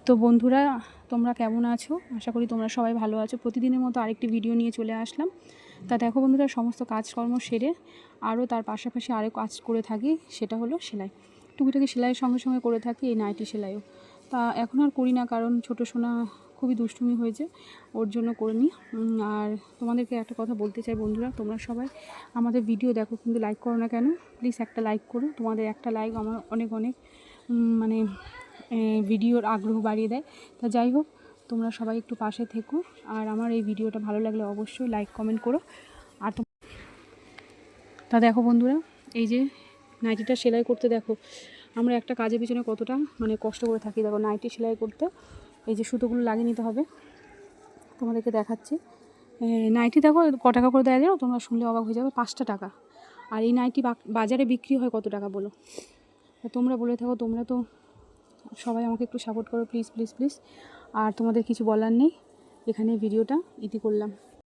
তো বন্ধুরা, তোমরা কেমন আছো? আশা করি তোমরা সবাই ভালো আছো। প্রতিদিনের মতো আরেকটি ভিডিও নিয়ে চলে আসলাম। তা দেখো বন্ধুরা, সমস্ত কাজকর্ম সেরে আরও তার পাশাপাশি আরও কাজ করে থাকি, সেটা হলো সেলাই। টুকিটাকি সেলাইয়ের সঙ্গে সঙ্গে করে থাকি এই নাইটি সেলাইও। তা এখন আর করি না, কারণ ছোটো সোনা খুবই দুষ্টুমি হয়েছে, ওর জন্য করিনি। আর তোমাদেরকে একটা কথা বলতে চাই বন্ধুরা, তোমরা সবাই আমাদের ভিডিও দেখো কিন্তু লাইক করো না কেন? প্লিজ একটা লাইক করো। তোমাদের একটা লাইক আমার অনেক অনেক মানে ভিডিওর আগ্রহ বাড়িয়ে দেয়। তা যাই হোক, তোমরা সবাই একটু পাশে থেকো, আর আমার এই ভিডিওটা ভালো লাগলে অবশ্যই লাইক কমেন্ট করো। আর তা দেখো বন্ধুরা, এই যে নাইটিটা সেলাই করতে দেখো আমরা একটা কাজের পিছনে কতটা কষ্ট করে থাকি। দেখো নাইটি সেলাই করতে এই যে সুতোগুলো লাগিয়ে নিতে হবে, তোমাদেরকে দেখাচ্ছি। নাইটি দেখো ক টাকা করে দেওয়া যাও, তোমরা শুনলে অবাক হয়ে যাবে, 5টা টাকা। আর এই নাইটি বাজারে বিক্রি হয় কত টাকা বলো? তোমরা বলে থাকো, তোমরা তো সবাই আমাকে একটু সাপোর্ট করো প্লিজ প্লিজ প্লিজ। আর তোমাদের কিছু বলার নেই, এখানে ভিডিওটা ইতি করলাম।